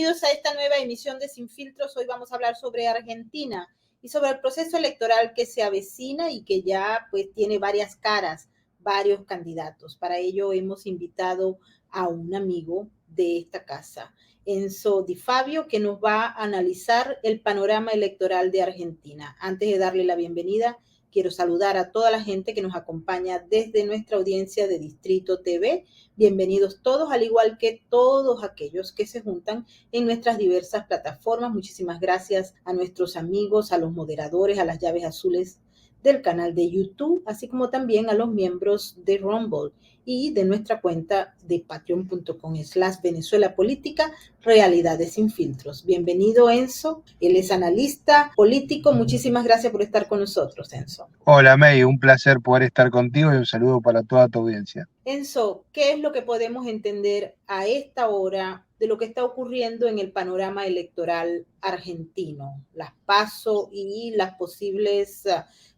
Bienvenidos a esta nueva emisión de Sin Filtros. Hoy vamos a hablar sobre Argentina y sobre el proceso electoral que se avecina y que ya pues tiene varias caras, varios candidatos. Para ello hemos invitado a un amigo de esta casa, Enzo Di Fabio, que nos va a analizar el panorama electoral de Argentina. Antes de darle la bienvenida, quiero saludar a toda la gente que nos acompaña desde nuestra audiencia de Distrito TV. Bienvenidos todos, al igual que todos aquellos que se juntan en nuestras diversas plataformas. Muchísimas gracias a nuestros amigos, a los moderadores, a las llaves azules del canal de YouTube, así como también a los miembros de Rumble y de nuestra cuenta de patreon.com/Venezuela Política, Realidades Sin Filtros. Bienvenido, Enzo. Él es analista político. Muchísimas gracias por estar con nosotros, Enzo. Hola, May. Un placer poder estar contigo y un saludo para toda tu audiencia. Enzo, ¿qué es lo que podemos entender a esta hora de lo que está ocurriendo en el panorama electoral argentino? Las PASO y las posibles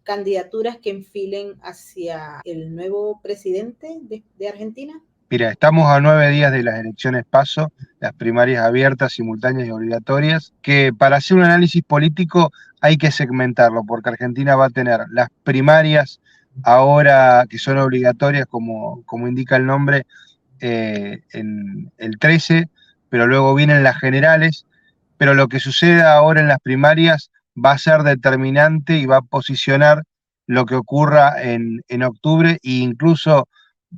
candidaturas que enfilen hacia el nuevo presidente de Argentina. Mira, estamos a 9 días de las elecciones PASO, las primarias abiertas, simultáneas y obligatorias, que para hacer un análisis político hay que segmentarlo, porque Argentina va a tener las primarias ahora que son obligatorias, como indica el nombre, en el 13, pero luego vienen las generales, pero lo que suceda ahora en las primarias va a ser determinante y va a posicionar lo que ocurra en octubre e incluso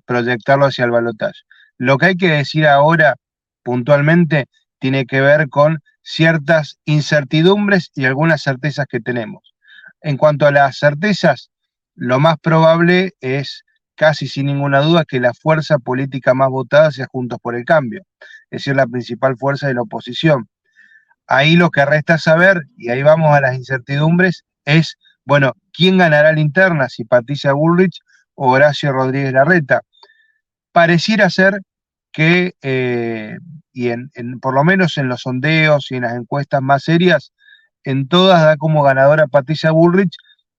proyectarlo hacia el balotaje. Lo que hay que decir ahora puntualmente tiene que ver con ciertas incertidumbres y algunas certezas que tenemos. En cuanto a las certezas, lo más probable es, casi sin ninguna duda, que la fuerza política más votada sea Juntos por el Cambio, es decir, la principal fuerza de la oposición. Ahí lo que resta saber, y ahí vamos a las incertidumbres, es, bueno, ¿quién ganará la interna? Si Patricia Bullrich o Horacio Rodríguez Larreta. Pareciera ser que, por lo menos en los sondeos y en las encuestas más serias, en todas da como ganadora Patricia Bullrich,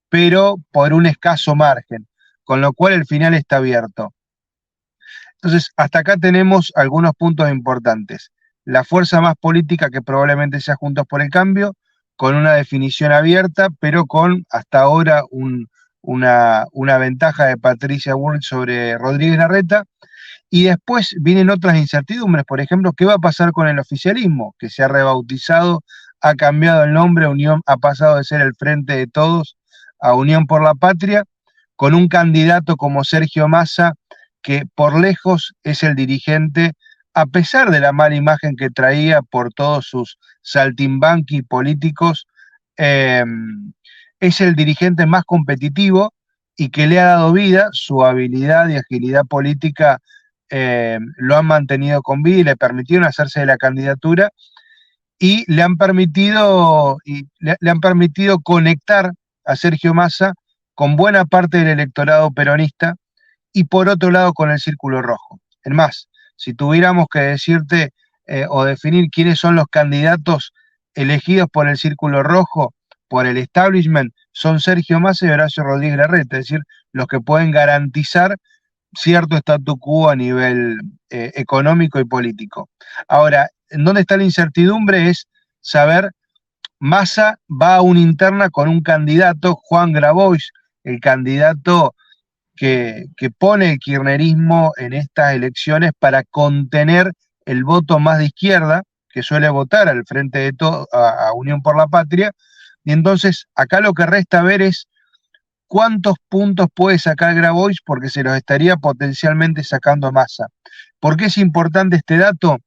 pero por un escaso margen, con lo cual el final está abierto. Entonces, hasta acá tenemos algunos puntos importantes. La fuerza más política que probablemente sea Juntos por el Cambio, con una definición abierta, pero con hasta ahora una ventaja de Patricia Bullrich sobre Rodríguez Larreta. Y después vienen otras incertidumbres, por ejemplo, ¿qué va a pasar con el oficialismo? Que se ha rebautizado, ha cambiado el nombre, ha pasado de ser el Frente de Todos a Unión por la Patria, con un candidato como Sergio Massa, que por lejos es el dirigente, a pesar de la mala imagen que traía por todos sus saltimbanqui políticos, es el dirigente más competitivo y que le ha dado vida. Su habilidad y agilidad política lo han mantenido con vida y le permitieron hacerse de la candidatura y le han permitido conectar a Sergio Massa con buena parte del electorado peronista y por otro lado con el Círculo Rojo. Es más, si tuviéramos que decirte o definir quiénes son los candidatos elegidos por el Círculo Rojo, por el establishment, son Sergio Massa y Horacio Rodríguez Larreta, es decir, los que pueden garantizar cierto statu quo a nivel económico y político. Ahora, ¿en dónde está la incertidumbre? Es saber, Massa va a una interna con un candidato, Juan Grabois, el candidato que pone el kirchnerismo en estas elecciones para contener el voto más de izquierda, que suele votar al Frente de Todos, a Unión por la Patria, y entonces acá lo que resta ver es cuántos puntos puede sacar Grabois, porque se los estaría potencialmente sacando Massa. ¿Por qué es importante este dato?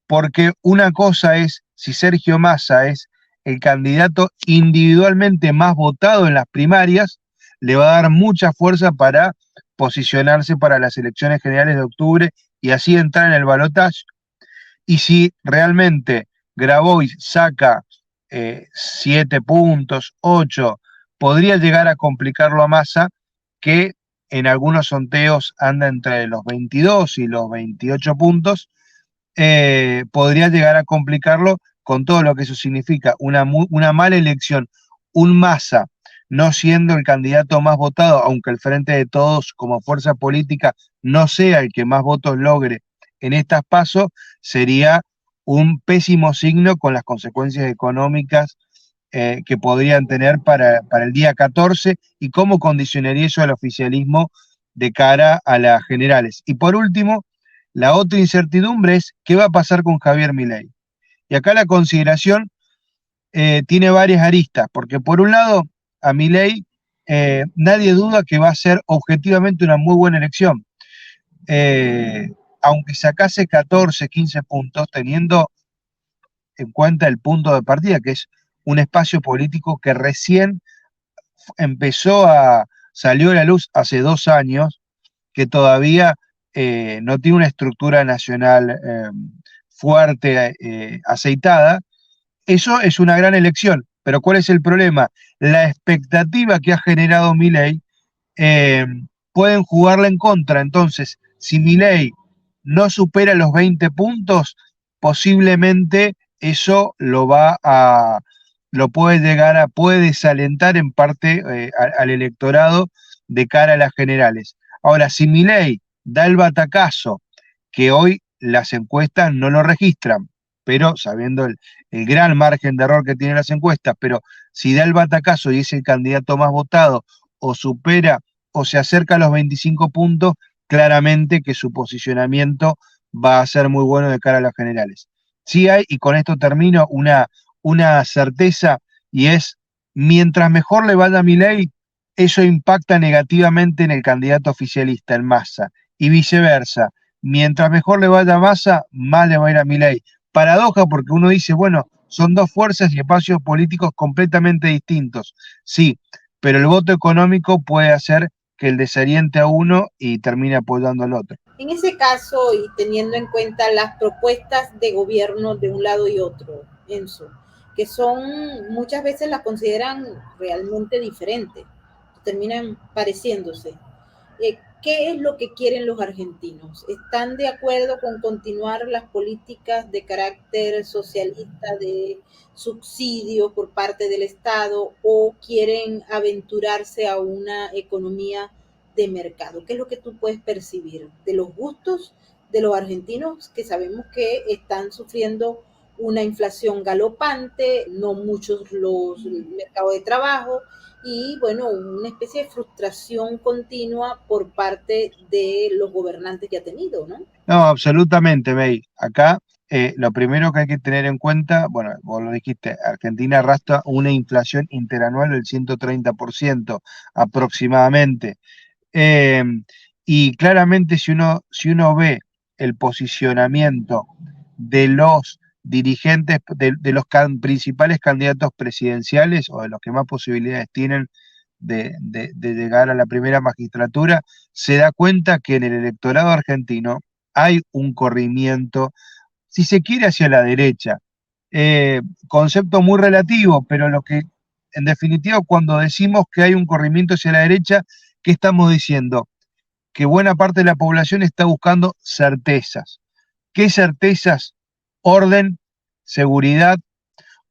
Porque una cosa es si Sergio Massa es el candidato individualmente más votado en las primarias, le va a dar mucha fuerza para posicionarse para las elecciones generales de octubre y así entrar en el balotaje. Y si realmente Grabois saca 7 puntos, 8, podría llegar a complicarlo a Massa, que en algunos sondeos anda entre los 22 y los 28 puntos, podría llegar a complicarlo con todo lo que eso significa, una mala elección, un Massa no siendo el candidato más votado, aunque el Frente de Todos como fuerza política no sea el que más votos logre en estas PASO, sería un pésimo signo con las consecuencias económicas que podrían tener para el día 14 y cómo condicionaría eso al oficialismo de cara a las generales. Y por último, la otra incertidumbre es qué va a pasar con Javier Milei. Y acá la consideración tiene varias aristas, porque por un lado, a Milei nadie duda que va a ser objetivamente una muy buena elección. Eh, Aunque sacase 14, 15 puntos, teniendo en cuenta el punto de partida, que es un espacio político que recién salió a la luz hace 2 años, que todavía no tiene una estructura nacional fuerte, aceitada. Eso es una gran elección, pero ¿cuál es el problema? La expectativa que ha generado Milei eh, pueden jugarla en contra. Entonces, si Milei no supera los 20 puntos, posiblemente eso puede desalentar en parte al electorado de cara a las generales. Ahora, si Milei da el batacazo, que hoy las encuestas no lo registran, pero sabiendo el gran margen de error que tienen las encuestas, pero si da el batacazo y es el candidato más votado o supera o se acerca a los 25 puntos, claramente que su posicionamiento va a ser muy bueno de cara a las generales. Sí hay, y con esto termino, una certeza, y es, mientras mejor le vaya a Milei, eso impacta negativamente en el candidato oficialista, en Massa, y viceversa. Mientras mejor le vaya a Massa, más le va a ir a Milei. Paradoja porque uno dice, bueno, son dos fuerzas y espacios políticos completamente distintos. Sí, pero el voto económico puede hacer que el desaliente a uno y termine apoyando al otro. En ese caso, y teniendo en cuenta las propuestas de gobierno de un lado y otro, Enzo, que son muchas veces las consideran realmente diferentes, terminan pareciéndose. ¿Qué es lo que quieren los argentinos? ¿Están de acuerdo con continuar las políticas de carácter socialista de subsidio por parte del Estado o quieren aventurarse a una economía de mercado? ¿Qué es lo que tú puedes percibir de los gustos de los argentinos que sabemos que están sufriendo una inflación galopante, no muchos los mercados de trabajo y bueno, una especie de frustración continua por parte de los gobernantes que ha tenido, ¿no? No, absolutamente, May. Acá lo primero que hay que tener en cuenta, bueno, vos lo dijiste, Argentina arrastra una inflación interanual del 130% aproximadamente. Eh, y claramente si uno ve el posicionamiento de los dirigentes, de los principales candidatos presidenciales o de los que más posibilidades tienen de llegar a la primera magistratura, se da cuenta que en el electorado argentino hay un corrimiento, si se quiere, hacia la derecha. Concepto muy relativo, pero lo que, en definitiva, cuando decimos que hay un corrimiento hacia la derecha, ¿qué estamos diciendo? Que buena parte de la población está buscando certezas. ¿Qué certezas? Orden, seguridad,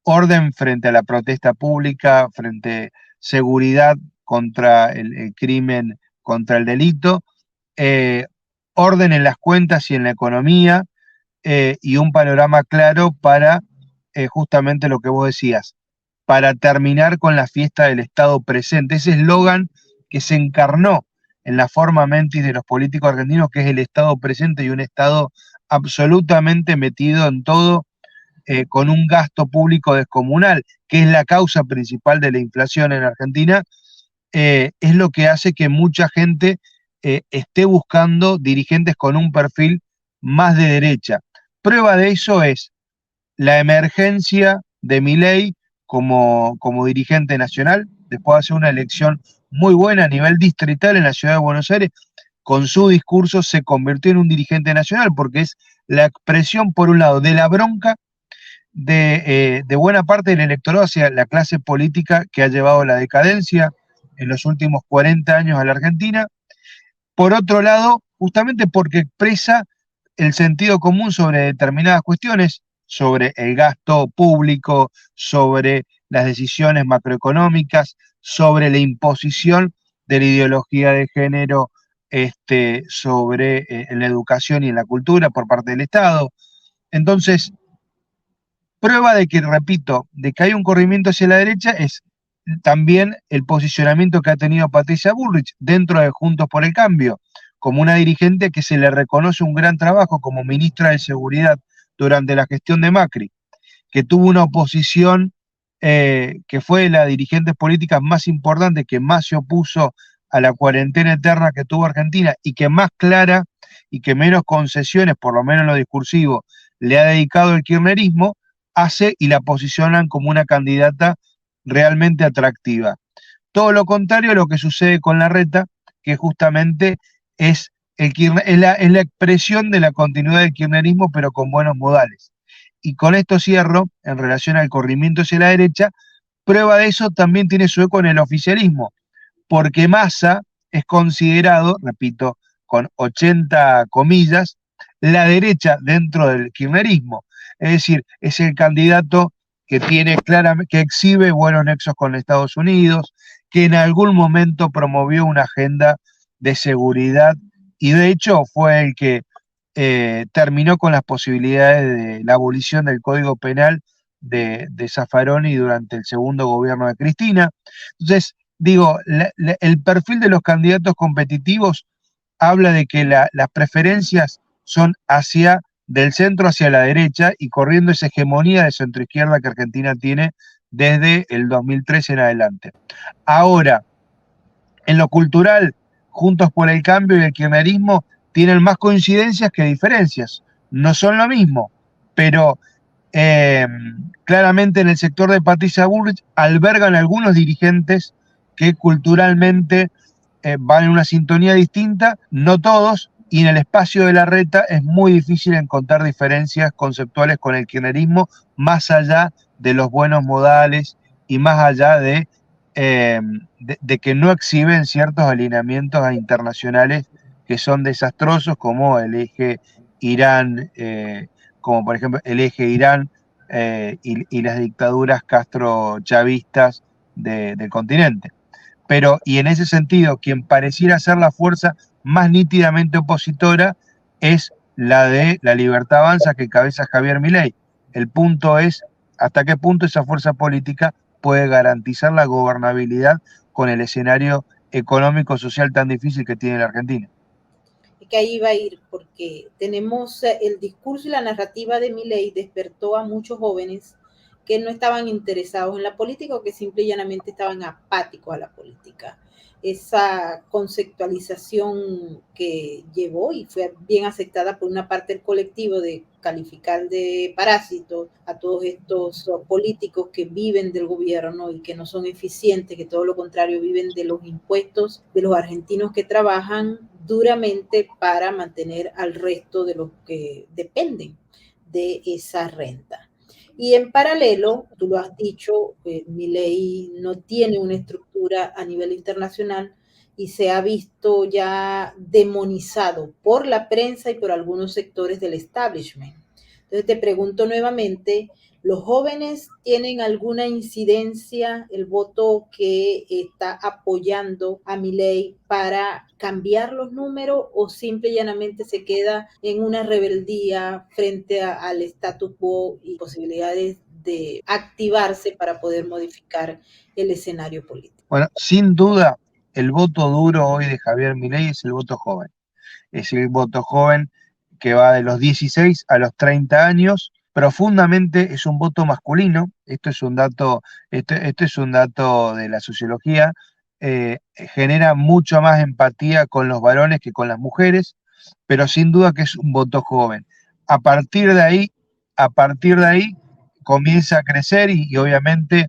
orden frente a la protesta pública, frente a seguridad contra el crimen, contra el delito, eh, orden en las cuentas y en la economía, y un panorama claro para justamente lo que vos decías, para terminar con la fiesta del Estado presente. Ese eslogan que se encarnó en la forma mentis de los políticos argentinos, que es el Estado presente y un Estado absolutamente metido en todo, con un gasto público descomunal, que es la causa principal de la inflación en Argentina, es lo que hace que mucha gente esté buscando dirigentes con un perfil más de derecha. Prueba de eso es la emergencia de Milei como dirigente nacional, después de hacer una elección muy buena a nivel distrital en la ciudad de Buenos Aires, con su discurso se convirtió en un dirigente nacional, porque es la expresión, por un lado, de la bronca de buena parte del electorado hacia la clase política que ha llevado la decadencia en los últimos 40 años a la Argentina. Por otro lado, justamente porque expresa el sentido común sobre determinadas cuestiones, sobre el gasto público, sobre las decisiones macroeconómicas, sobre la imposición de la ideología de género, sobre la educación y en la cultura por parte del Estado. Entonces, Prueba de que, repito, de que hay un corrimiento hacia la derecha es también el posicionamiento que ha tenido Patricia Bullrich dentro de Juntos por el Cambio, como una dirigente que se le reconoce un gran trabajo como ministra de Seguridad durante la gestión de Macri, que tuvo una oposición que fue de las dirigentes políticas más importantes, que más se opuso a la cuarentena eterna que tuvo Argentina y que más clara y que menos concesiones, por lo menos en lo discursivo, le ha dedicado el kirchnerismo, hace y la posicionan como una candidata realmente atractiva. Todo lo contrario a lo que sucede con Larreta, que justamente es, es la expresión de la continuidad del kirchnerismo, pero con buenos modales. Y con esto cierro, en relación al corrimiento hacia la derecha, prueba de eso también tiene su eco en el oficialismo, porque Massa es considerado, repito, con 80 comillas, la derecha dentro del kirchnerismo. Es decir, es el candidato que tiene claramente, que exhibe buenos nexos con Estados Unidos, que en algún momento promovió una agenda de seguridad y de hecho fue el que terminó con las posibilidades de la abolición del Código Penal de Zaffaroni durante el segundo gobierno de Cristina. Entonces, digo, el perfil de los candidatos competitivos habla de que las preferencias son hacia del centro hacia la derecha y corriendo esa hegemonía de centroizquierda que Argentina tiene desde el 2013 en adelante. Ahora, en lo cultural, Juntos por el Cambio y el kirchnerismo tienen más coincidencias que diferencias. No son lo mismo, pero eh, claramente en el sector de Patricia Bullrich albergan algunos dirigentes que culturalmente van en una sintonía distinta, no todos, y en el espacio de Larreta es muy difícil encontrar diferencias conceptuales con el kirchnerismo, más allá de los buenos modales y más allá de que no exhiben ciertos alineamientos internacionales que son desastrosos, como el eje Irán, como por ejemplo el eje Irán y las dictaduras castro-chavistas del continente. Pero, y en ese sentido, quien pareciera ser la fuerza más nítidamente opositora es la de La Libertad Avanza que encabeza Javier Milei. El punto es hasta qué punto esa fuerza política puede garantizar la gobernabilidad con el escenario económico social tan difícil que tiene la Argentina. Que ahí va a ir, porque tenemos el discurso y la narrativa de Milei despertó a muchos jóvenes que no estaban interesados en la política o que simple y llanamente estaban apáticos a la política. Esa conceptualización que llevó y fue bien aceptada por una parte del colectivo de calificar de parásitos a todos estos políticos que viven del gobierno y que no son eficientes, que todo lo contrario viven de los impuestos de los argentinos que trabajan duramente para mantener al resto de los que dependen de esa renta. Y en paralelo, tú lo has dicho, Milei no tiene una estructura a nivel internacional y se ha visto ya demonizado por la prensa y por algunos sectores del establishment. Entonces te pregunto nuevamente, ¿los jóvenes tienen alguna incidencia, el voto que está apoyando a Milei para cambiar los números o simple y llanamente se queda en una rebeldía frente al status quo y posibilidades de activarse para poder modificar el escenario político? Bueno, sin duda, el voto duro hoy de Javier Milei es el voto joven. Es el voto joven que va de los 16 a los 30 años. Profundamente es un voto masculino. Esto es un dato de la sociología. Genera mucho más empatía con los varones que con las mujeres, pero sin duda que es un voto joven. A partir de ahí, a partir de ahí comienza a crecer y obviamente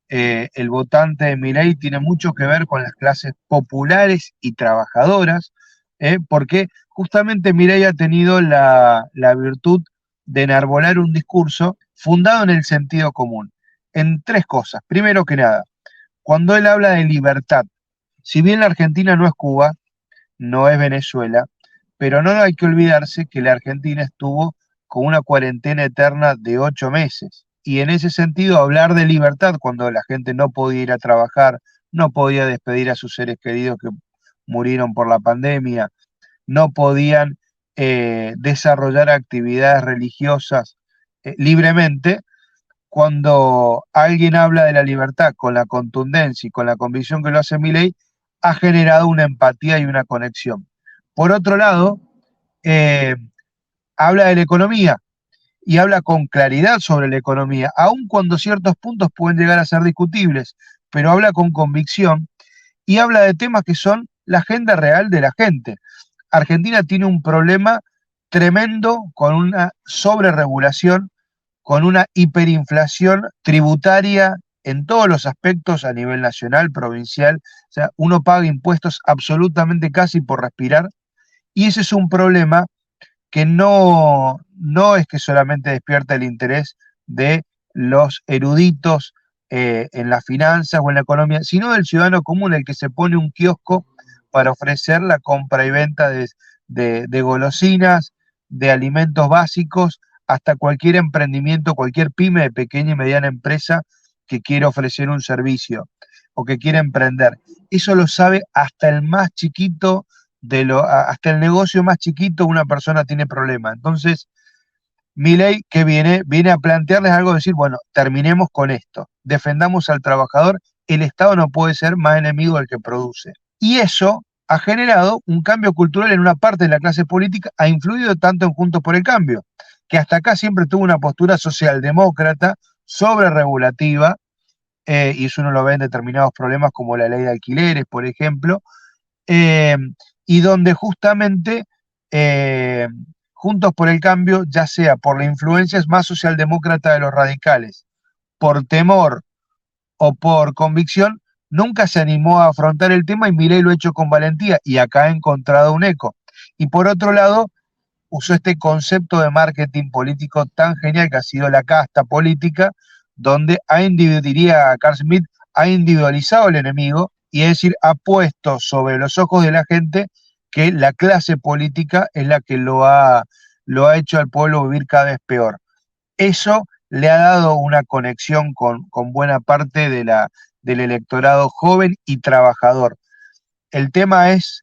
el votante de Milei tiene mucho que ver con las clases populares y trabajadoras, porque justamente Milei ha tenido la virtud de enarbolar un discurso fundado en el sentido común, en tres cosas. Primero que nada, cuando él habla de libertad, si bien la Argentina no es Cuba, no es Venezuela, pero no hay que olvidarse que la Argentina estuvo con una cuarentena eterna de 8 meses. Y en ese sentido, hablar de libertad cuando la gente no podía ir a trabajar, no podía despedir a sus seres queridos que murieron por la pandemia, no podían desarrollar actividades religiosas libremente, cuando alguien habla de la libertad con la contundencia y con la convicción que lo hace Milei, ha generado una empatía y una conexión. Por otro lado, eh, habla de la economía y habla con claridad sobre la economía, aun cuando ciertos puntos pueden llegar a ser discutibles, pero habla con convicción y habla de temas que son la agenda real de la gente. Argentina tiene un problema tremendo con una sobreregulación, con una hiperinflación tributaria en todos los aspectos a nivel nacional, provincial. O sea, uno paga impuestos absolutamente casi por respirar y ese es un problema que no es que solamente despierta el interés de los eruditos en las finanzas o en la economía, sino del ciudadano común, el que se pone un kiosco para ofrecer la compra y venta de golosinas, de alimentos básicos, hasta cualquier emprendimiento, cualquier pyme de pequeña y mediana empresa que quiera ofrecer un servicio o que quiera emprender. Eso lo sabe hasta el más chiquito hasta el negocio más chiquito una persona tiene problemas. Entonces, Milei que viene a plantearles algo, decir, bueno, terminemos con esto, defendamos al trabajador, el Estado no puede ser más enemigo del que produce. Y eso ha generado un cambio cultural en una parte de la clase política, ha influido tanto en Juntos por el Cambio, que hasta acá siempre tuvo una postura socialdemócrata, sobre regulativa, y eso uno lo ve en determinados problemas como la ley de alquileres, por ejemplo, eh, y donde justamente eh, Juntos por el Cambio, ya sea por la influencia más socialdemócrata de los radicales, por temor o por convicción, nunca se animó a afrontar el tema y Milei lo ha hecho con valentía y acá ha encontrado un eco. Y por otro lado, usó este concepto de marketing político tan genial que ha sido la casta política, donde diría Carl Smith, ha individualizado el enemigo y es decir, ha puesto sobre los ojos de la gente que la clase política es la que lo ha hecho al pueblo vivir cada vez peor. Eso le ha dado una conexión con buena parte del electorado joven y trabajador. El tema es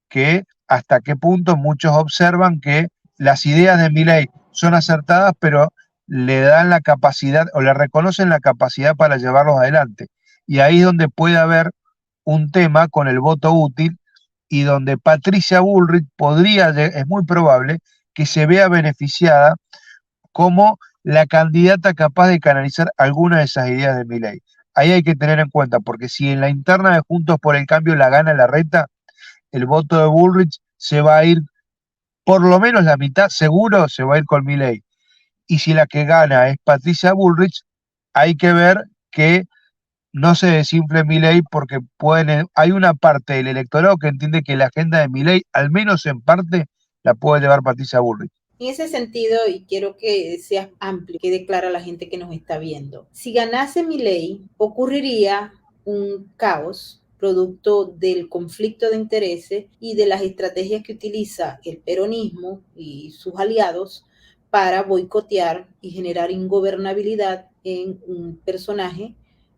que hasta qué punto muchos observan que las ideas de Milei son acertadas, pero le dan la capacidad o le reconocen la capacidad para llevarlos adelante. Y ahí es donde puede haber un tema con el voto útil y donde Patricia Bullrich es muy probable que se vea beneficiada como la candidata capaz de canalizar alguna de esas ideas de Milei. Ahí hay que tener en cuenta, porque si en la interna de Juntos por el Cambio la gana Larreta, el voto de Bullrich se va a ir, por lo menos la mitad, seguro se va a ir con Milei. Y si la que gana es Patricia Bullrich, hay que ver que no se desinfle Milei porque hay una parte del electorado que entiende que la agenda de Milei, al menos en parte, la puede llevar Patricia Bullrich. En ese sentido, y quiero que seas amplio, que declara la gente que nos está viendo. Si ganase Milei, ocurriría un caos producto del conflicto de intereses y de las estrategias que utiliza el peronismo y sus aliados para boicotear y generar ingobernabilidad en un personaje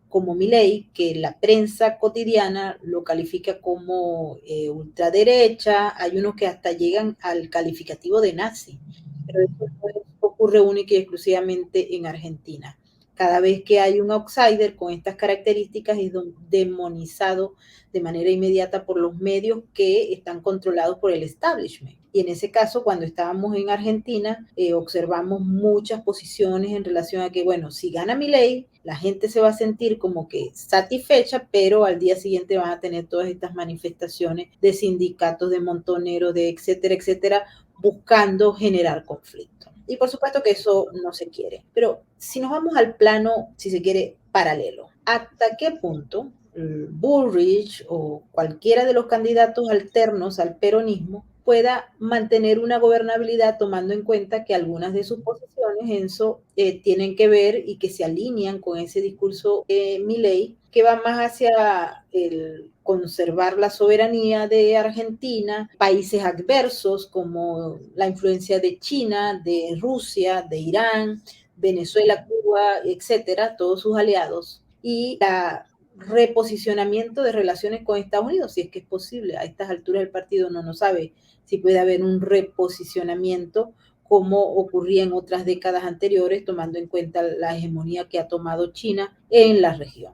como Milei, que la prensa cotidiana lo califica como ultraderecha, hay unos que hasta llegan al calificativo de nazi, pero eso no ocurre única y exclusivamente en Argentina. Cada vez que hay un outsider con estas características es demonizado de manera inmediata por los medios que están controlados por el establishment. Y en ese caso, cuando estábamos en Argentina, observamos muchas posiciones en relación a que, bueno, si gana Milei, la gente se va a sentir como que satisfecha, pero al día siguiente van a tener todas estas manifestaciones de sindicatos, de montoneros, de etcétera, etcétera, buscando generar conflicto. Y por supuesto que eso no se quiere. Pero si nos vamos al plano, si se quiere, paralelo, ¿hasta qué punto Bullrich o cualquiera de los candidatos alternos al peronismo pueda mantener una gobernabilidad tomando en cuenta que algunas de sus posiciones, Enzo, tienen que ver y que se alinean con ese discurso Milei, que va más hacia el conservar la soberanía de Argentina, países adversos como la influencia de China, de Rusia, de Irán, Venezuela, Cuba, etcétera, todos sus aliados, y la reposicionamiento de relaciones con Estados Unidos, si es que es posible. A estas alturas el partido no sabe si puede haber un reposicionamiento como ocurría en otras décadas anteriores, tomando en cuenta la hegemonía que ha tomado China en la región.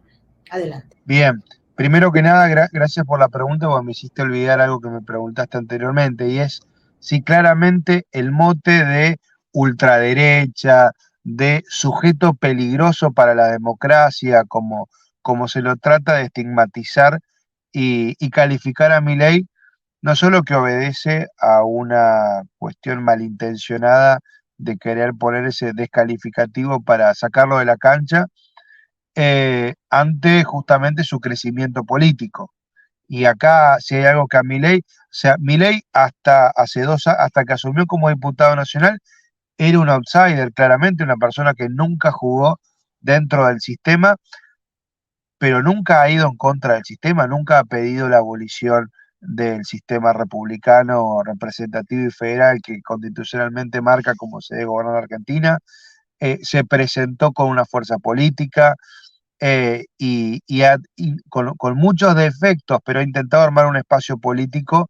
Adelante. Bien, primero que nada, gracias por la pregunta, porque me hiciste olvidar algo que me preguntaste anteriormente, y es si claramente el mote de ultraderecha, de sujeto peligroso para la democracia, como se lo trata de estigmatizar y calificar a Milei, no solo que obedece a una cuestión malintencionada de querer poner ese descalificativo para sacarlo de la cancha, ante justamente su crecimiento político. Y acá, si hay algo que a Milei, o sea, Milei hasta hace hasta que asumió como diputado nacional, era un outsider, claramente, una persona que nunca jugó dentro del sistema, pero nunca ha ido en contra del sistema, nunca ha pedido la abolición del sistema republicano, representativo y federal que constitucionalmente marca cómo se debe gobernar Argentina. Se presentó con una fuerza política, y con muchos defectos, pero ha intentado armar un espacio político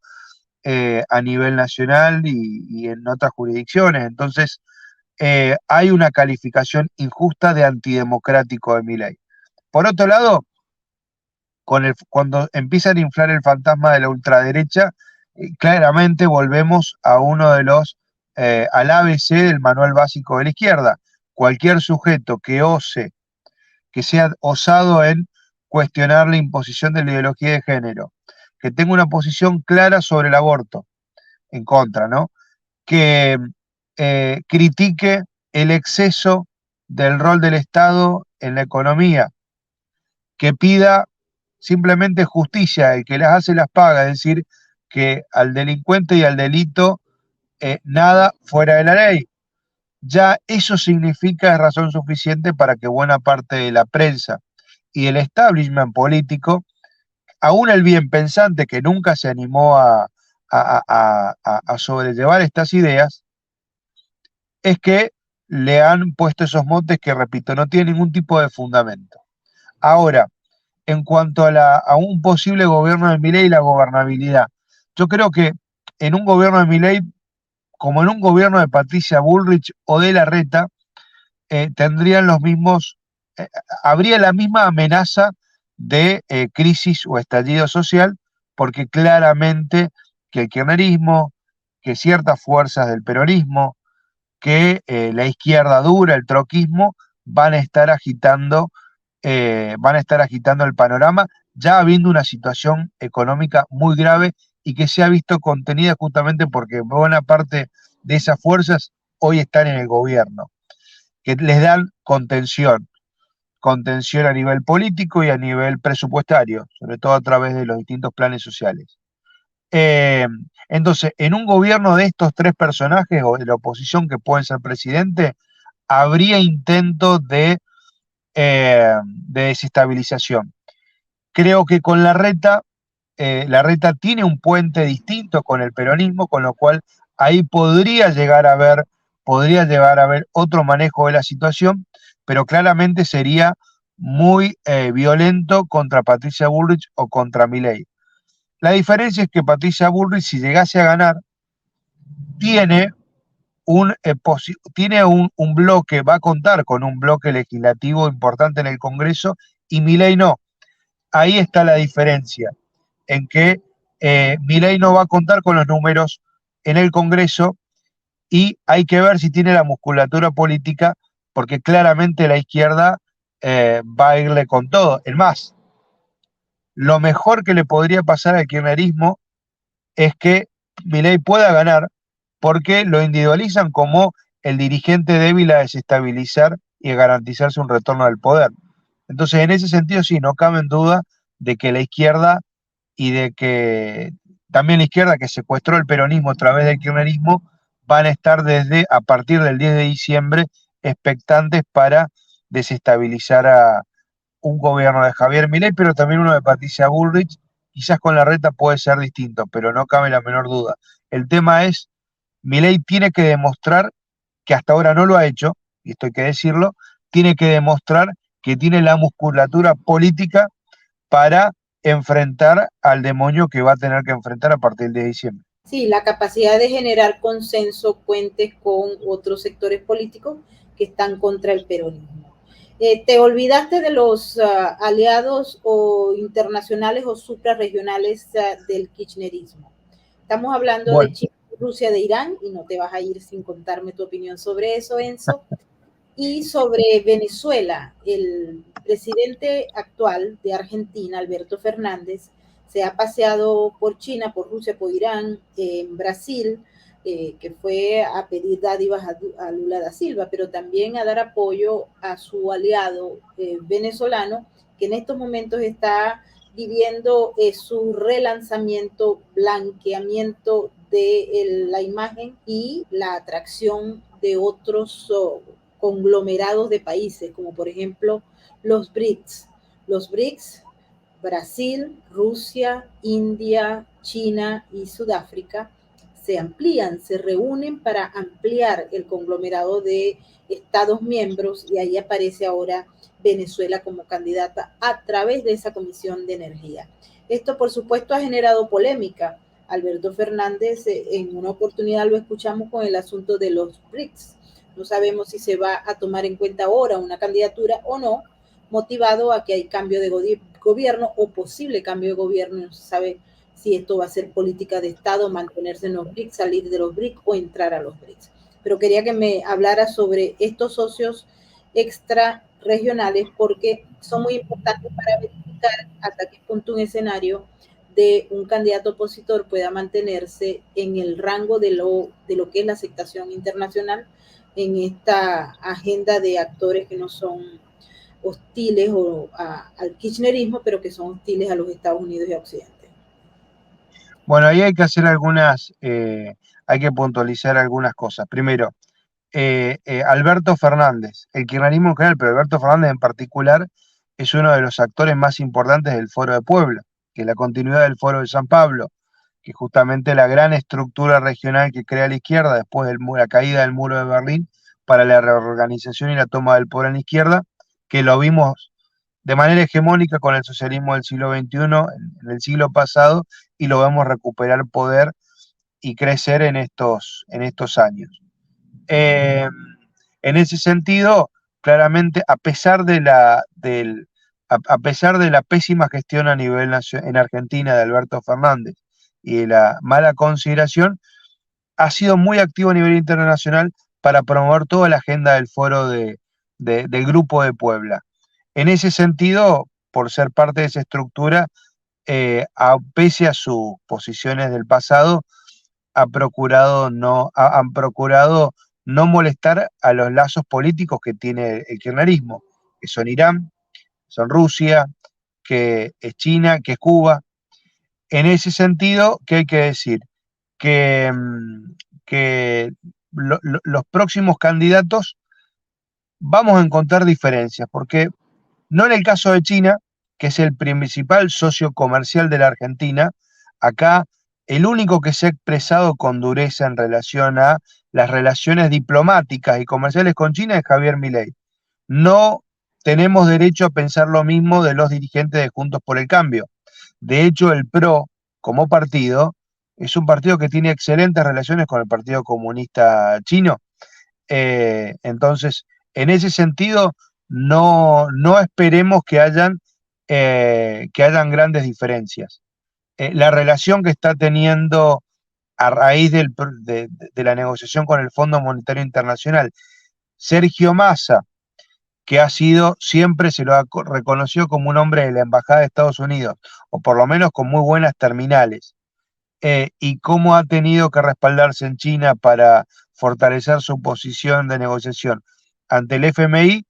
a nivel nacional y en otras jurisdicciones. Entonces, hay una calificación injusta de antidemocrático de Milei. Por otro lado, cuando empiezan a inflar el fantasma de la ultraderecha, claramente volvemos a uno de los, al ABC del manual básico de la izquierda. Cualquier sujeto que sea osado en cuestionar la imposición de la ideología de género, que tenga una posición clara sobre el aborto, en contra, ¿no? Que critique el exceso del rol del Estado en la economía, que pida simplemente justicia, el que las hace las paga, es decir, que al delincuente y al delito nada fuera de la ley. Ya eso significa razón suficiente para que buena parte de la prensa y el establishment político, aún el bien pensante que nunca se animó a sobrellevar estas ideas, es que le han puesto esos motes que, repito, no tienen ningún tipo de fundamento. Ahora, en cuanto a un posible gobierno de Milei y la gobernabilidad, yo creo que en un gobierno de Milei, como en un gobierno de Patricia Bullrich o de Larreta, tendrían los mismos, habría la misma amenaza de crisis o estallido social, porque claramente que el kirchnerismo, que ciertas fuerzas del peronismo, que la izquierda dura, el troquismo, van a estar agitando el panorama, ya habiendo una situación económica muy grave y que se ha visto contenida justamente porque buena parte de esas fuerzas hoy están en el gobierno, que les dan contención a nivel político y a nivel presupuestario, sobre todo a través de los distintos planes sociales. Eh, entonces, en un gobierno de estos tres personajes o de la oposición que pueden ser presidente, habría intentos de desestabilización. Creo que con Larreta tiene un puente distinto con el peronismo, con lo cual ahí podría llegar a haber otro manejo de la situación, pero claramente sería muy violento contra Patricia Bullrich o contra Milei. La diferencia es que Patricia Bullrich, si llegase a ganar, tiene un bloque, va a contar con un bloque legislativo importante en el Congreso y Milei no. Ahí está la diferencia, en que Milei no va a contar con los números en el Congreso y hay que ver si tiene la musculatura política, porque claramente la izquierda va a irle con todo. Es más, lo mejor que le podría pasar al kirchnerismo es que Milei pueda ganar porque lo individualizan como el dirigente débil a desestabilizar y a garantizarse un retorno al poder. Entonces, en ese sentido, sí, no cabe en duda de que la izquierda y de que también la izquierda que secuestró el peronismo a través del kirchnerismo van a estar desde a partir del 10 de diciembre expectantes para desestabilizar a un gobierno de Javier Milei, pero también uno de Patricia Bullrich. Quizás con Larreta puede ser distinto, pero no cabe la menor duda. El tema es, Milei tiene que demostrar, que hasta ahora no lo ha hecho, y esto hay que decirlo, tiene que demostrar que tiene la musculatura política para enfrentar al demonio que va a tener que enfrentar a partir de diciembre. Sí, la capacidad de generar consenso, puentes con otros sectores políticos que están contra el peronismo. Te olvidaste de los aliados o internacionales o suprarregionales del kirchnerismo. Estamos hablando de Bueno, China, Rusia, de Irán, y no te vas a ir sin contarme tu opinión sobre eso, Enzo. Y sobre Venezuela, el presidente actual de Argentina, Alberto Fernández, se ha paseado por China, por Rusia, por Irán, en Brasil, que fue a pedir dádivas a Lula da Silva, pero también a dar apoyo a su aliado venezolano, que en estos momentos está viviendo su relanzamiento, blanqueamiento de la imagen y la atracción de otros conglomerados de países, como por ejemplo los BRICS. Los BRICS, Brasil, Rusia, India, China y Sudáfrica, se amplían, se reúnen para ampliar el conglomerado de Estados miembros, y ahí aparece ahora Venezuela como candidata a través de esa Comisión de Energía. Esto, por supuesto, ha generado polémica. Alberto Fernández, en una oportunidad lo escuchamos con el asunto de los BRICS. No sabemos si se va a tomar en cuenta ahora una candidatura o no, motivado a que hay cambio de gobierno o posible cambio de gobierno. No se sabe si esto va a ser política de Estado, mantenerse en los BRICS, salir de los BRICS o entrar a los BRICS. Pero quería que me hablara sobre estos socios extra regionales, porque son muy importantes para verificar hasta qué punto un escenario de un candidato opositor pueda mantenerse en el rango de lo que es la aceptación internacional en esta agenda de actores que no son hostiles al kirchnerismo, pero que son hostiles a los Estados Unidos y a Occidente. bueno, ahí hay que hacer algunas, hay que puntualizar algunas cosas. Primero, Alberto Fernández, el kirchnerismo en general, pero Alberto Fernández en particular, es uno de los actores más importantes del Foro de Puebla, que es la continuidad del Foro de San Pablo, que justamente la gran estructura regional que crea la izquierda después de la caída del muro de Berlín para la reorganización y la toma del poder en la izquierda, que lo vimos de manera hegemónica con el socialismo del siglo XXI, en el siglo pasado, y lo vemos recuperar poder y crecer en estos años. Eh, en ese sentido, claramente, a pesar de la pésima gestión a nivel en Argentina de Alberto Fernández y de la mala consideración, ha sido muy activo a nivel internacional para promover toda la agenda del foro del Grupo de Puebla. En ese sentido, por ser parte de esa estructura, pese a sus posiciones del pasado, han procurado no molestar a los lazos políticos que tiene el kirchnerismo, que son Irán, son Rusia, que es China, que es Cuba. En ese sentido, ¿qué hay que decir? Que, que los próximos candidatos vamos a encontrar diferencias, porque no en el caso de China, que es el principal socio comercial de la Argentina, acá el único que se ha expresado con dureza en relación a las relaciones diplomáticas y comerciales con China es Javier Milei. No tenemos derecho a pensar lo mismo de los dirigentes de Juntos por el Cambio. De hecho, el PRO, como partido, es un partido que tiene excelentes relaciones con el Partido Comunista Chino. Entonces, en ese sentido, no esperemos que hayan grandes diferencias. La relación que está teniendo a raíz de la negociación con el Fondo Monetario Internacional, Sergio Massa, que ha sido, siempre se lo ha reconocido como un hombre de la Embajada de Estados Unidos, o por lo menos con muy buenas terminales, y cómo ha tenido que respaldarse en China para fortalecer su posición de negociación ante el FMI,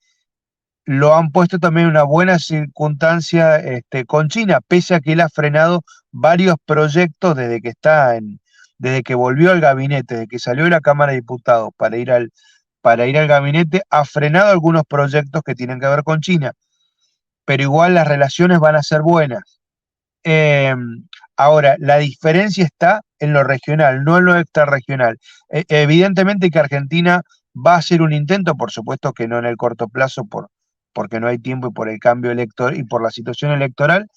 lo han puesto también en una buena circunstancia con China, pese a que él ha frenado varios proyectos desde que volvió al gabinete, desde que salió de la Cámara de Diputados para ir al gabinete, ha frenado algunos proyectos que tienen que ver con China, pero igual las relaciones van a ser buenas. Eh, Ahora, la diferencia está en lo regional, no en lo extrarregional. Evidentemente que Argentina va a hacer un intento, por supuesto que no en el corto plazo, porque no hay tiempo y por el cambio electoral y por la situación electoral,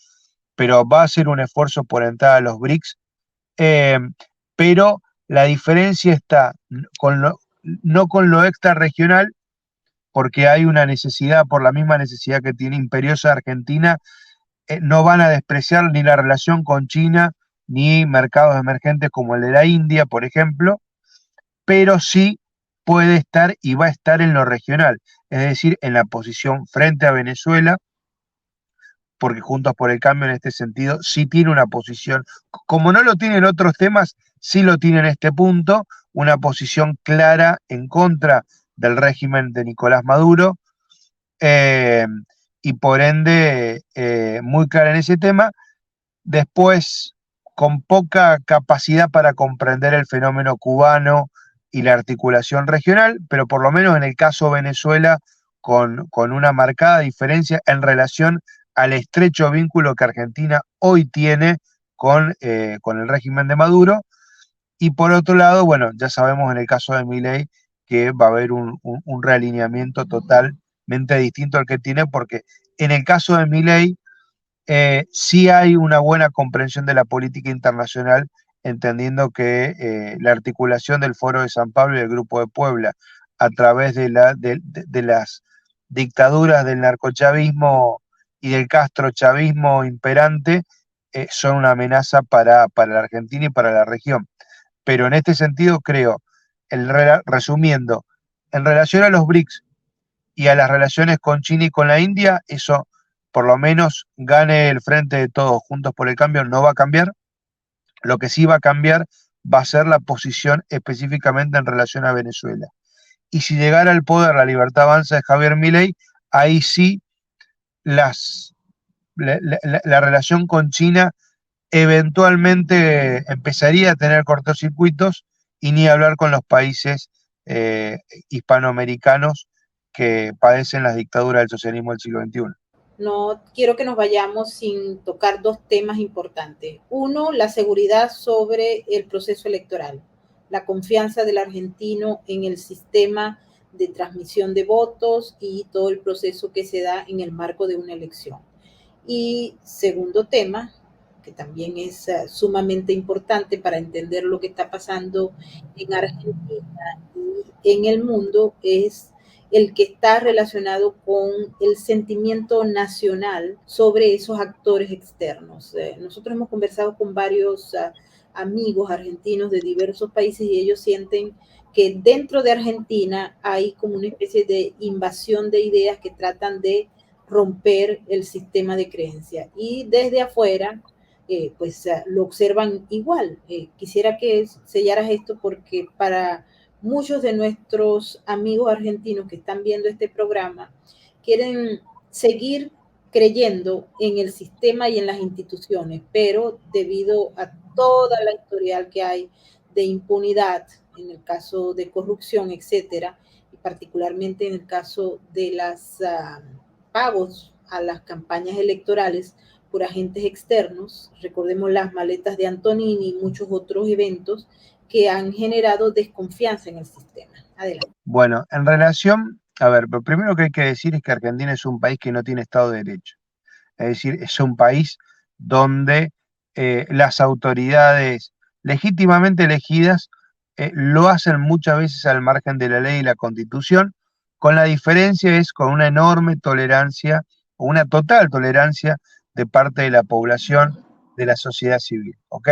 pero va a hacer un esfuerzo por entrar a los BRICS. Eh, pero la diferencia está no con lo extrarregional, porque hay una necesidad, por la misma necesidad que tiene imperiosa Argentina, no van a despreciar ni la relación con China, ni mercados emergentes como el de la India, por ejemplo, pero sí puede estar y va a estar en lo regional, es decir, en la posición frente a Venezuela, porque Juntos por el Cambio en este sentido sí tiene una posición, como no lo tiene en otros temas, sí lo tiene en este punto, una posición clara en contra del régimen de Nicolás Maduro, eh, y por ende muy clara en ese tema. Después, con poca capacidad para comprender el fenómeno cubano y la articulación regional, pero por lo menos en el caso Venezuela, con una marcada diferencia en relación al estrecho vínculo que Argentina hoy tiene con el régimen de Maduro. Y por otro lado, bueno, ya sabemos en el caso de Milei que va a haber un realineamiento totalmente distinto al que tiene, porque en el caso de Milei sí hay una buena comprensión de la política internacional, entendiendo que la articulación del Foro de San Pablo y del Grupo de Puebla a través de las dictaduras del narcochavismo y del castrochavismo imperante son una amenaza para la Argentina y para la región. Pero en este sentido creo, resumiendo, en relación a los BRICS y a las relaciones con China y con la India, eso por lo menos gane el frente de todos juntos por el cambio, no va a cambiar. Lo que sí va a cambiar va a ser la posición específicamente en relación a Venezuela. Y si llegara al poder la Libertad Avanza de Javier Milei, ahí sí la relación con China eventualmente empezaría a tener cortocircuitos, y ni hablar con los países eh, hispanoamericanos que padecen las dictaduras del socialismo del siglo XXI. No quiero que nos vayamos sin tocar dos temas importantes. Uno, la seguridad sobre el proceso electoral, la confianza del argentino en el sistema de transmisión de votos y todo el proceso que se da en el marco de una elección. Y segundo tema, que también es sumamente importante para entender lo que está pasando en Argentina y en el mundo, es el que está relacionado con el sentimiento nacional sobre esos actores externos. Nosotros hemos conversado con varios amigos argentinos de diversos países y ellos sienten que dentro de Argentina hay como una especie de invasión de ideas que tratan de romper el sistema de creencia. Y desde afuera, pues lo observan igual. Quisiera que sellaras esto porque para muchos de nuestros amigos argentinos que están viendo este programa quieren seguir creyendo en el sistema y en las instituciones, pero debido a toda la historial que hay de impunidad, en el caso de corrupción, etcétera, y particularmente en el caso de las pagos a las campañas electorales por agentes externos, recordemos las maletas de Antonini y muchos otros eventos que han generado desconfianza en el sistema. Adelante. Bueno, en relación, a ver, lo primero que hay que decir es que Argentina es un país que no tiene Estado de Derecho. Es decir, es un país donde las autoridades legítimamente elegidas lo hacen muchas veces al margen de la ley y la Constitución, con la diferencia es con una enorme tolerancia o una total tolerancia de parte de la población, de la sociedad civil, ¿ok?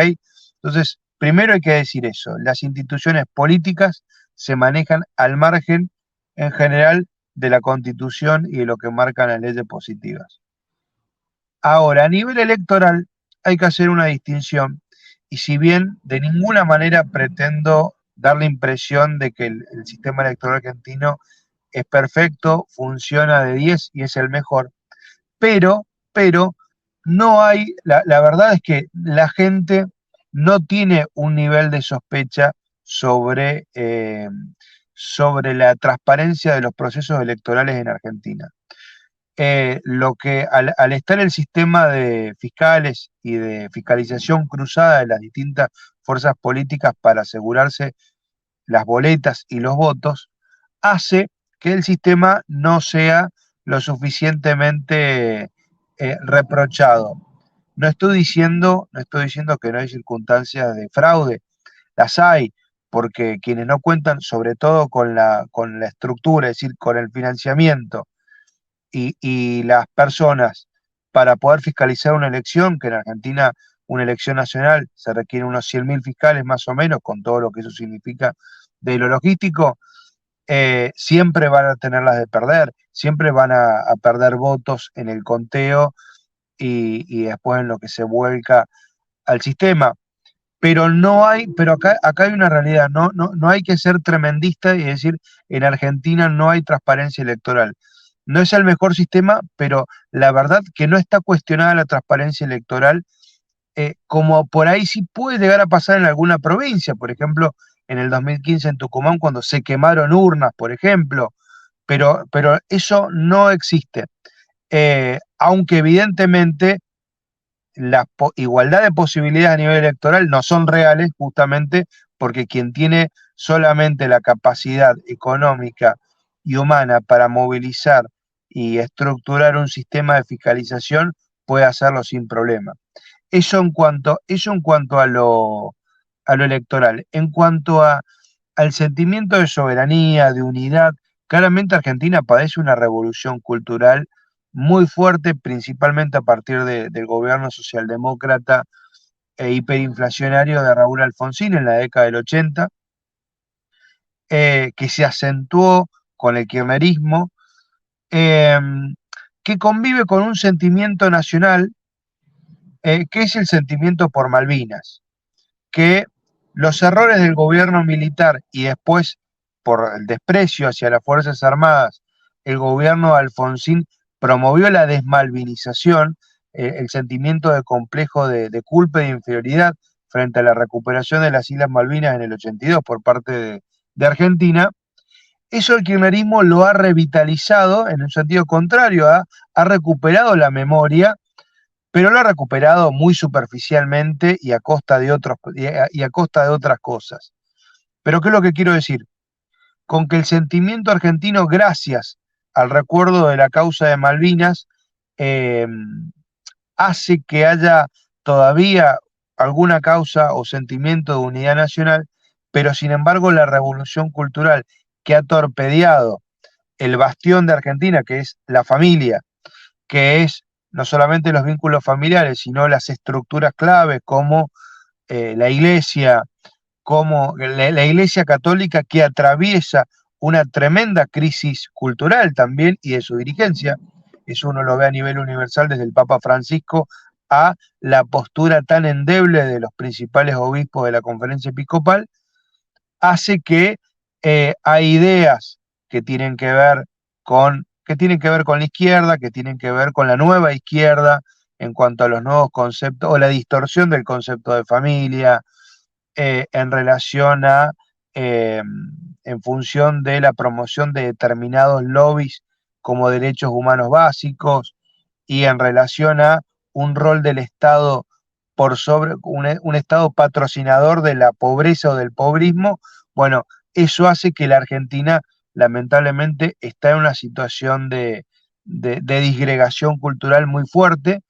Entonces, primero hay que decir eso, las instituciones políticas se manejan al margen en general de la Constitución y de lo que marcan las leyes positivas. Ahora, a nivel electoral hay que hacer una distinción, y si bien de ninguna manera pretendo dar la impresión de que el sistema electoral argentino es perfecto, funciona de 10 y es el mejor, pero no hay, la verdad es que la gente no tiene un nivel de sospecha sobre la transparencia de los procesos electorales en Argentina. Lo que al estar el sistema de fiscales y de fiscalización cruzada de las distintas fuerzas políticas para asegurarse las boletas y los votos, hace que el sistema no sea lo suficientemente reprochado. No estoy diciendo que no hay circunstancias de fraude, las hay, porque quienes no cuentan sobre todo con la estructura, es decir, con el financiamiento y las personas para poder fiscalizar una elección, que en Argentina una elección nacional se requiere unos 100.000 fiscales más o menos, con todo lo que eso significa de lo logístico, siempre van a tener las de perder, siempre van a perder votos en el conteo y después en lo que se vuelca al sistema. Pero acá hay una realidad, no hay que ser tremendista y decir, en Argentina no hay transparencia electoral. No es el mejor sistema, pero la verdad que no está cuestionada la transparencia electoral, como por ahí sí puede llegar a pasar en alguna provincia, por ejemplo, en el 2015 en Tucumán, cuando se quemaron urnas, por ejemplo, pero eso no existe. Aunque evidentemente la igualdad de posibilidades a nivel electoral no son reales, justamente porque quien tiene solamente la capacidad económica y humana para movilizar y estructurar un sistema de fiscalización puede hacerlo sin problema. Eso en cuanto a lo electoral. En cuanto al sentimiento de soberanía, de unidad, claramente Argentina padece una revolución cultural muy fuerte, principalmente a partir del gobierno socialdemócrata e hiperinflacionario de Raúl Alfonsín en la década del 80, que se acentuó con el kirchnerismo, eh, que convive con un sentimiento nacional, que es el sentimiento por Malvinas, que los errores del gobierno militar y después por el desprecio hacia las Fuerzas Armadas, el gobierno de Alfonsín promovió la desmalvinización, el sentimiento de complejo de culpa y de inferioridad frente a la recuperación de las Islas Malvinas en el 82 por parte de Argentina. Eso el kirchnerismo lo ha revitalizado en un sentido contrario, ha recuperado la memoria, pero lo ha recuperado muy superficialmente y a costa de costa de otras cosas. Pero ¿qué es lo que quiero decir? Con que el sentimiento argentino, gracias al recuerdo de la causa de Malvinas, eh, hace que haya todavía alguna causa o sentimiento de unidad nacional, pero sin embargo la revolución cultural que ha torpedeado el bastión de Argentina, que es la familia, que es no solamente los vínculos familiares, sino las estructuras claves como la iglesia, como la iglesia católica que atraviesa una tremenda crisis cultural también y de su dirigencia. Eso uno lo ve a nivel universal desde el Papa Francisco a la postura tan endeble de los principales obispos de la conferencia episcopal, hace que hay ideas que tienen que ver con la izquierda, que tienen que ver con la nueva izquierda en cuanto a los nuevos conceptos o la distorsión del concepto de familia, en relación eh, en función de la promoción de determinados lobbies como derechos humanos básicos y en relación a un rol del Estado por sobre un Estado patrocinador de la pobreza o del pobrismo. Bueno, eso hace que la Argentina lamentablemente está en una situación de disgregación cultural muy fuerte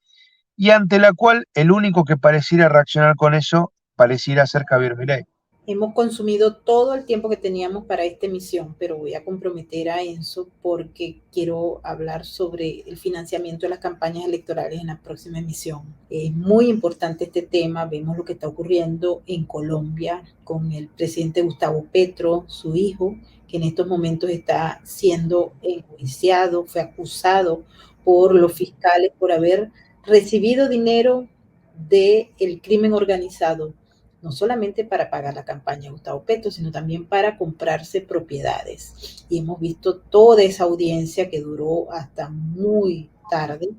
y ante la cual el único que pareciera reaccionar con eso pareciera ser Javier Milei. Hemos consumido todo el tiempo que teníamos para esta emisión, pero voy a comprometer a Enzo porque quiero hablar sobre el financiamiento de las campañas electorales en la próxima emisión. Es muy importante este tema. Vemos lo que está ocurriendo en Colombia con el presidente Gustavo Petro, su hijo, que en estos momentos está siendo enjuiciado, fue acusado por los fiscales por haber recibido dinero del crimen organizado, no solamente para pagar la campaña de Gustavo Petro, sino también para comprarse propiedades. Y hemos visto toda esa audiencia que duró hasta muy tarde,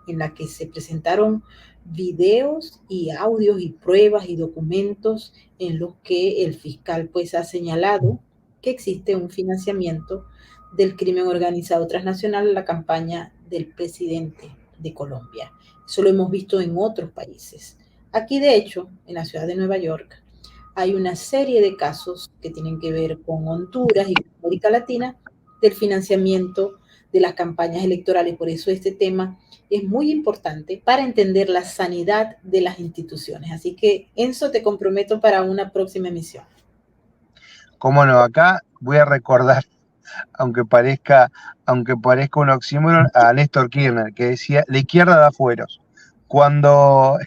en la que se presentaron videos y audios y pruebas y documentos en los que el fiscal pues ha señalado que existe un financiamiento del crimen organizado transnacional a la campaña del presidente de Colombia. Eso lo hemos visto en otros países. Aquí, de hecho, en la ciudad de Nueva York, hay una serie de casos que tienen que ver con Honduras y América Latina del financiamiento de las campañas electorales. Por eso este tema es muy importante para entender la sanidad de las instituciones. Así que, Enzo, te comprometo para una próxima emisión. Cómo no, acá voy a recordar, aunque parezca un oxímoron, a Néstor Kirchner, que decía, la izquierda da fueros. Cuando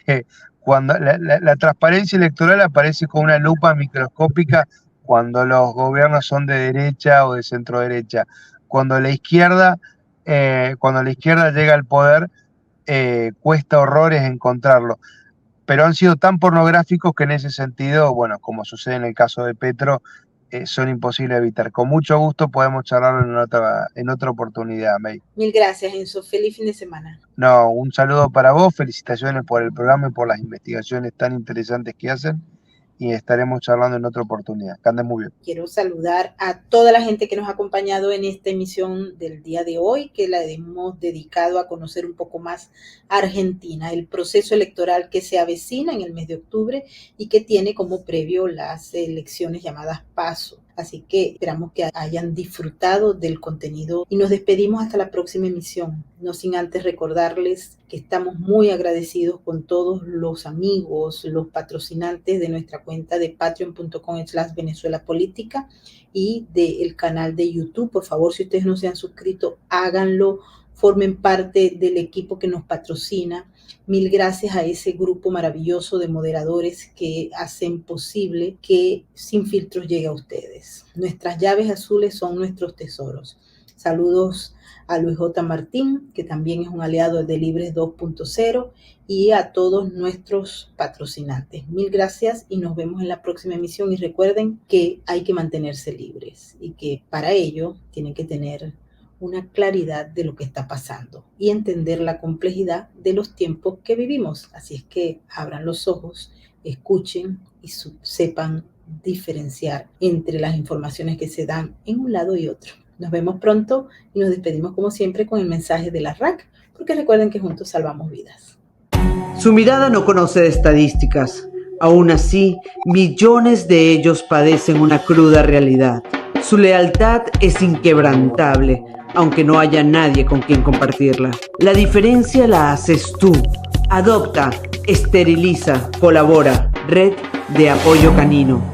la transparencia electoral aparece con una lupa microscópica cuando los gobiernos son de derecha o de centro derecha. Cuando la izquierda llega al poder, cuesta horrores encontrarlo. Pero han sido tan pornográficos que en ese sentido, bueno, como sucede en el caso de Petro, son imposibles de evitar. Con mucho gusto podemos charlarlo en otra oportunidad, May. Mil gracias, Enzo. Feliz fin de semana. No, un saludo para vos, felicitaciones por el programa y por las investigaciones tan interesantes que hacen, y estaremos charlando en otra oportunidad. Que anden muy bien. Quiero saludar a toda la gente que nos ha acompañado en esta emisión del día de hoy, que la hemos dedicado a conocer un poco más a Argentina, el proceso electoral que se avecina en el mes de octubre y que tiene como previo las elecciones llamadas PASO. Así que esperamos que hayan disfrutado del contenido y nos despedimos hasta la próxima emisión. No sin antes recordarles que estamos muy agradecidos con todos los amigos, los patrocinantes de nuestra cuenta de patreon.com/venezuelapolítica y del canal de YouTube. Por favor, si ustedes no se han suscrito, háganlo, formen parte del equipo que nos patrocina. Mil gracias a ese grupo maravilloso de moderadores que hacen posible que Sin Filtros llegue a ustedes. Nuestras llaves azules son nuestros tesoros. Saludos a Luis J. Martín, que también es un aliado de Libres 2.0, y a todos nuestros patrocinantes. Mil gracias y nos vemos en la próxima emisión. Y recuerden que hay que mantenerse libres y que para ello tienen que tener una claridad de lo que está pasando y entender la complejidad de los tiempos que vivimos. Así es que abran los ojos, escuchen y sepan diferenciar entre las informaciones que se dan en un lado y otro. Nos vemos pronto y nos despedimos como siempre con el mensaje de la RAC, porque recuerden que juntos salvamos vidas. Su mirada no conoce de estadísticas. Aún así, millones de ellos padecen una cruda realidad. Su lealtad es inquebrantable, aunque no haya nadie con quien compartirla. La diferencia la haces tú. Adopta, esteriliza, colabora. Red de Apoyo Canino.